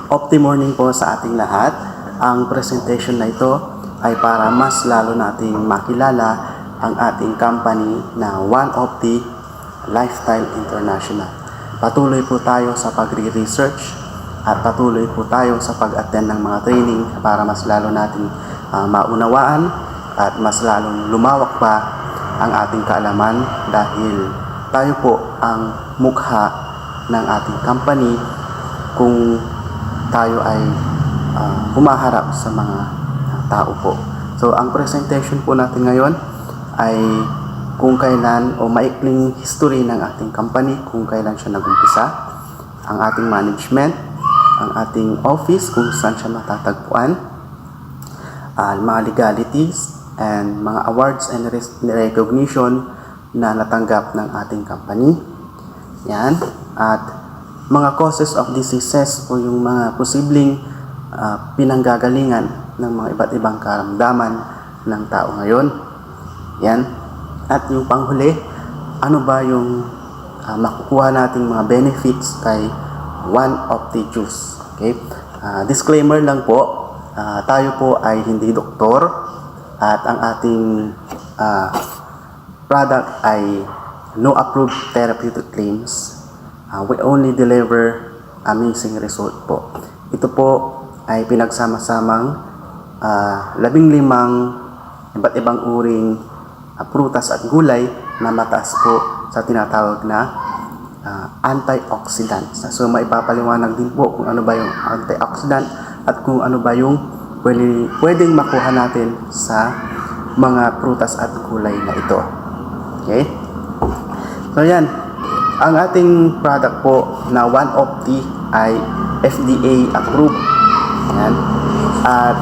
Opti morning po sa ating lahat. Ang presentation na ito ay para mas lalo nating makilala ang ating company na One Opti Lifestyle International. Patuloy po tayo sa pagre-research at patuloy po tayo sa pag-attend ng mga training para mas lalo nating maunawaan at mas lalong lumawak pa ang ating kaalaman dahil tayo po ang mukha ng ating company kung tayo ay humaharap sa mga tao po. So, ang presentation po natin ngayon ay kung kailan o maikling history ng ating company, kung kailan siya nag-umpisa, ang ating management, ang ating office, kung saan siya matatagpuan, mga legalities, and mga awards and recognition na natanggap ng ating company. Yan. At mga causes of diseases o yung mga posibleng pinanggagalingan ng mga iba't ibang karamdaman ng tao ngayon. Yan. At yung panghuli, ano ba yung makukuha nating mga benefits kay One Opti Juice. Okay? Disclaimer lang po, tayo po ay hindi doktor at ang ating product ay no approved therapeutic claims. We only deliver amazing result po. Ito po ay pinagsama-samang 15 iba't ibang uring prutas at gulay na mataas po sa tinatawag na antioxidants. So maipapaliwanag din po kung ano ba yung antioxidant at kung ano ba yung pwedeng makuha natin sa mga prutas at gulay na ito. Okay? So yan, ang ating product po na One Opti ay FDA approved. Yan. At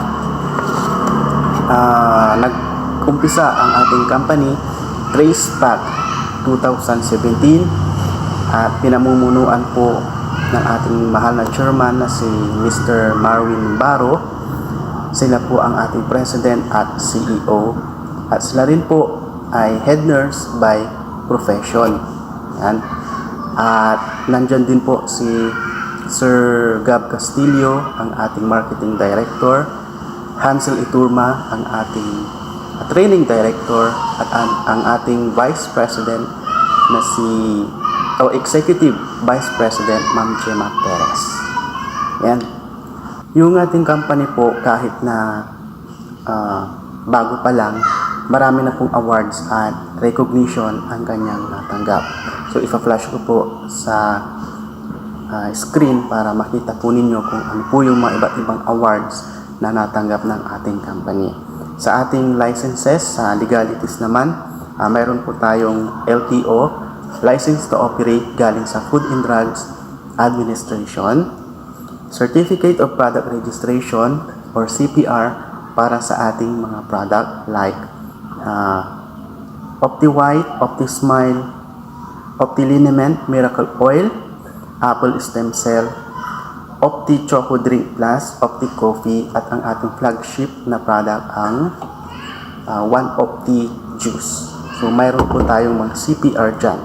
nag-umpisa ang ating company trace back 2017 at pinamumunuan po ng ating mahal na chairman na si Mr. Marvin Baro. Sila po ang ating president at CEO at sila rin po ay head nurse by profession. Yan. At nandyan din po si Sir Gab Castillo, ang ating marketing director, Hansel Iturma, ang ating training director, at ang ating vice president na executive vice president, Ma'am Gemma Perez. Yan. Yung ating company po, kahit na bago pa lang, marami na pong awards at recognition ang kanyang natanggap. So, ipa-flash ko po sa screen para makita po ninyo kung ano po yung mga iba't ibang awards na natanggap ng ating company. Sa ating licenses, sa legalities naman, mayroon po tayong LTO, License to Operate, galing sa Food and Drugs Administration, Certificate of Product Registration or CPR para sa ating mga product like Opti White, Opti Smile, Opti Liniment, Miracle Oil, Apple Stem Cell, Opti Choco Drink Plus, Opti Coffee, at ang ating flagship na product ang One Opti Juice. So mayroon po tayong mga CPR dyan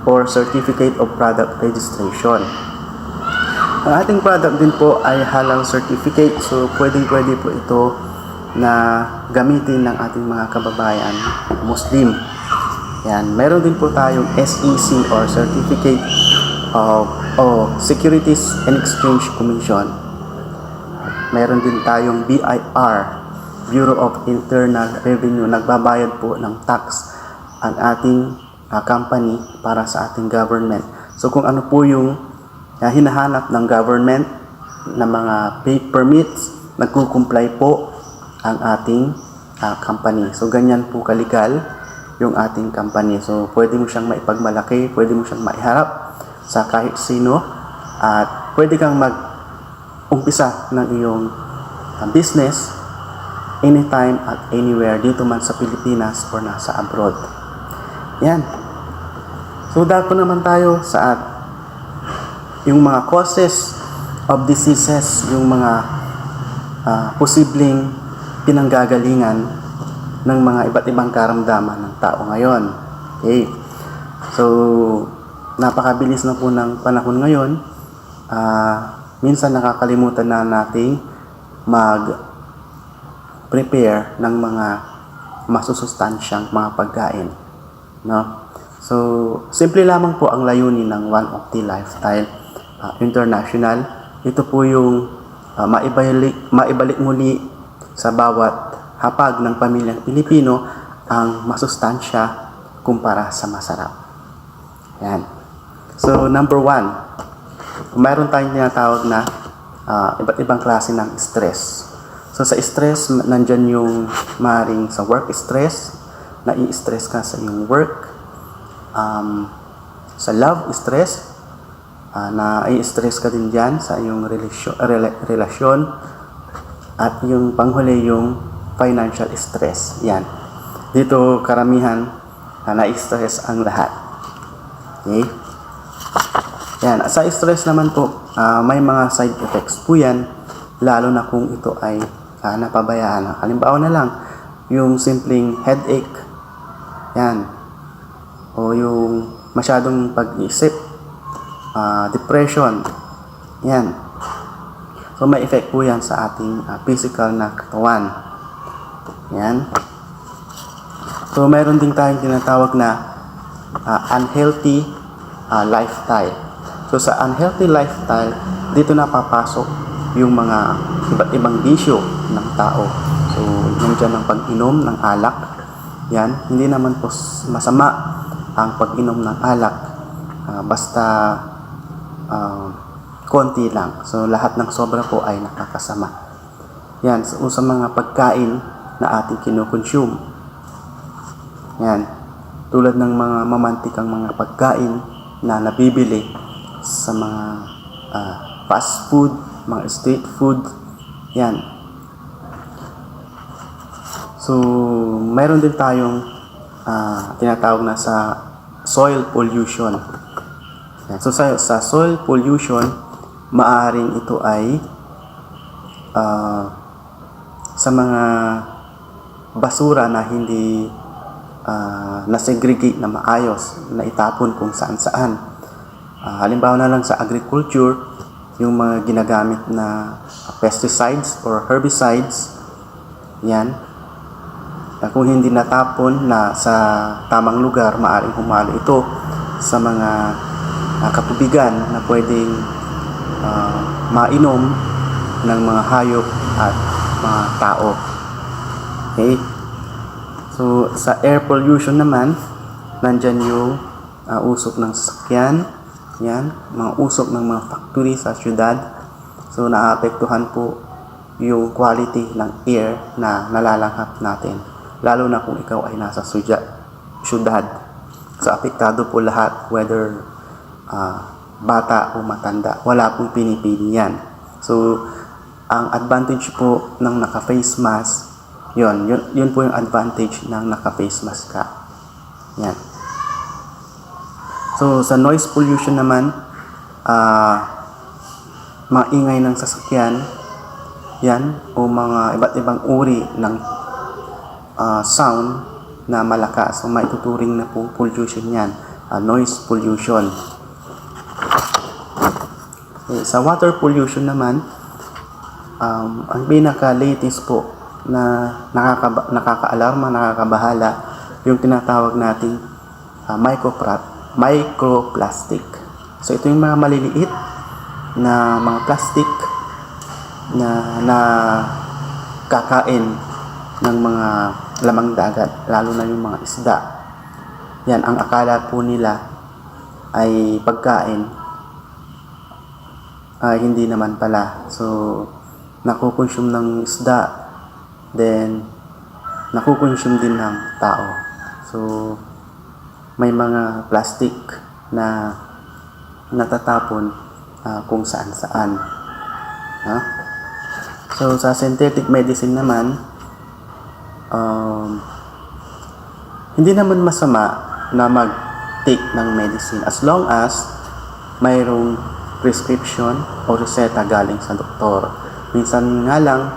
or Certificate of Product Registration. Ang ating product din po ay halal certificate, so pwedeng-pwede po ito na gamitin ng ating mga kababayan Muslim. Yan, meron din po tayong SEC or Certificate of Securities and Exchange Commission. Meron din tayong BIR, Bureau of Internal Revenue, nagbabayad po ng tax ang ating company para sa ating government. So kung ano po yung hinahanap ng government na mga pay permits, nagkukumply po ang ating company. So, ganyan po kalegal yung ating company. So, pwede mo siyang maipagmalaki, pwede mo siyang maiharap sa kahit sino, at pwede kang mag-umpisa ng iyong business anytime at anywhere, dito man sa Pilipinas or nasa abroad. Yan. So, dato naman tayo sa yung mga causes of diseases, yung mga posibleng pinanggagalingan ng mga iba't ibang karamdaman ng tao ngayon. Okay. So, napakabilis na po ng panahon ngayon. minsan nakakalimutan na nating mag-prepare ng mga masusustansyang mga pagkain, no? So, simple lamang po ang layunin ng One Opti Lifestyle International. Ito po yung maibalik muli sa bawat hapag ng pamilyang Pilipino ang masustansya kumpara sa masarap. Yan. So, number 1, mayroon tayong tinatawag na iba't ibang klase ng stress. So, sa stress, nandyan yung maaaring sa work stress, nai-stress ka sa iyong work. Sa love stress, nai-stress ka din dyan sa iyong relasyon. At yung panghuli, yung financial stress. Yan. Dito, karamihan, nai-stress ang lahat. Okay? Yan. Sa stress naman po, may mga side effects po yan, lalo na kung ito ay napabayaan. Halimbawa na lang, yung simpleng headache, yan, o yung masyadong pag-iisip, depression, yan. So, may effect po yan sa ating physical na katawan. Yan. So, mayroon din tayong tinatawag na unhealthy lifestyle. So, sa unhealthy lifestyle, dito na papasok yung mga iba't ibang bisyo ng tao. So, nandiyan ang pag-inom ng alak. Yan. Hindi naman po masama ang pag-inom ng alak. Basta konti lang. So, lahat ng sobra po ay nakakasama. Yan. So, sa mga pagkain na ating kinukonsume. Yan. Tulad ng mga mamantikang mga pagkain na nabibili sa mga fast food, mga street food. Yan. So, mayroon din tayong tinatawag na sa soil pollution. Yan. So, sa soil pollution, maaring ito ay sa mga basura na hindi na-segregate na maayos, na itapon kung saan-saan. Halimbawa na lang sa agriculture, yung mga ginagamit na pesticides or herbicides, yan. Kung hindi natapon na sa tamang lugar, maaring humalo ito sa mga katubigan na pwedeng mainom ng mga hayop at mga tao. Okay? So, sa air pollution naman, nandyan yung usok ng sasakyan, yan, mga usok ng mga factory sa syudad. So, naapektuhan po yung quality ng air na nalalanghap natin. Lalo na kung ikaw ay nasa syudad. So, apektado po lahat, whether bata o matanda. Wala pong pinipili yan. So, ang advantage po ng naka-face mask, yun po yung advantage ng naka-face mask ka. Yan. So, sa noise pollution naman, mga ingay ng sasakyan, yan, o mga iba't ibang uri ng sound na malakas. So, maituturing na po pollution yan. Noise pollution. Okay, sa water pollution naman, ang pinaka-latest po na nakaka-alarma, nakakabahala, yung tinatawag nating microplastic. So, ito yung mga maliliit na mga plastic na kakain ng mga lamang dagat, lalo na yung mga isda. Yan, ang akala po nila ay pagkain, hindi naman pala. So, nakukonsume ng isda, then nakukonsume din ng tao. So, may mga plastic na natatapon kung saan-saan. So, sa synthetic medicine naman, hindi naman masama na mag-take ng medicine as long as mayroong prescription o reseta galing sa doktor. Minsan nga lang,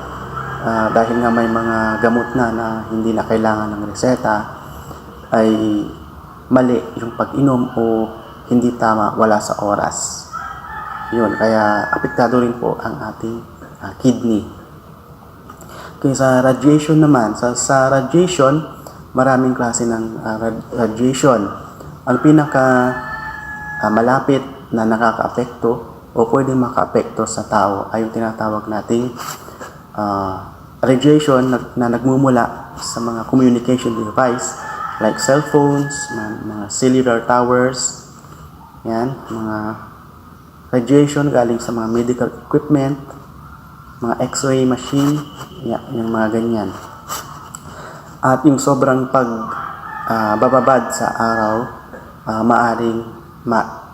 dahil nga may mga gamot na hindi na kailangan ng reseta, ay mali yung pag-inom o hindi tama, wala sa oras. Yun, kaya apektado rin po ang ating kidney. Okay, sa radiation naman, sa radiation, maraming klase ng radiation. Ang pinaka malapit na nakakaapekto o pwedeng makaapekto sa tao ay yung tinatawag nating radiation na nagmumula sa mga communication device like cellphones, mga cellular towers, yan, mga radiation galing sa mga medical equipment, mga x-ray machine, yung mga ganyan. At yung sobrang bababad sa araw, maaring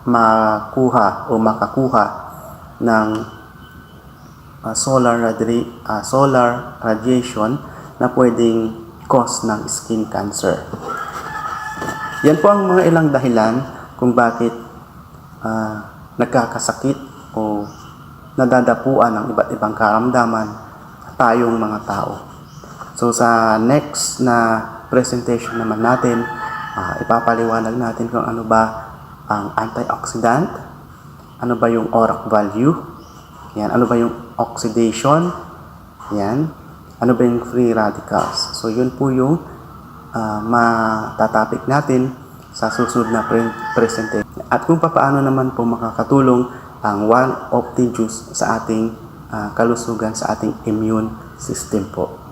makuha o makakuha ng solar radiation na pwedeng cause ng skin cancer. Yan po ang mga ilang dahilan kung bakit nagkakasakit o nadadapuan ng iba't ibang karamdaman tayong mga tao. So sa next na presentation naman natin, ipapaliwanag natin kung ano ba ang antioxidant, ano ba yung ORAC value, yan, ano ba yung oxidation, yan, ano ba yung free radicals. So yun po yung matatopic natin sa susunod na presentation. At kung paano naman po makakatulong ang one of the juice sa ating kalusugan, sa ating immune system po.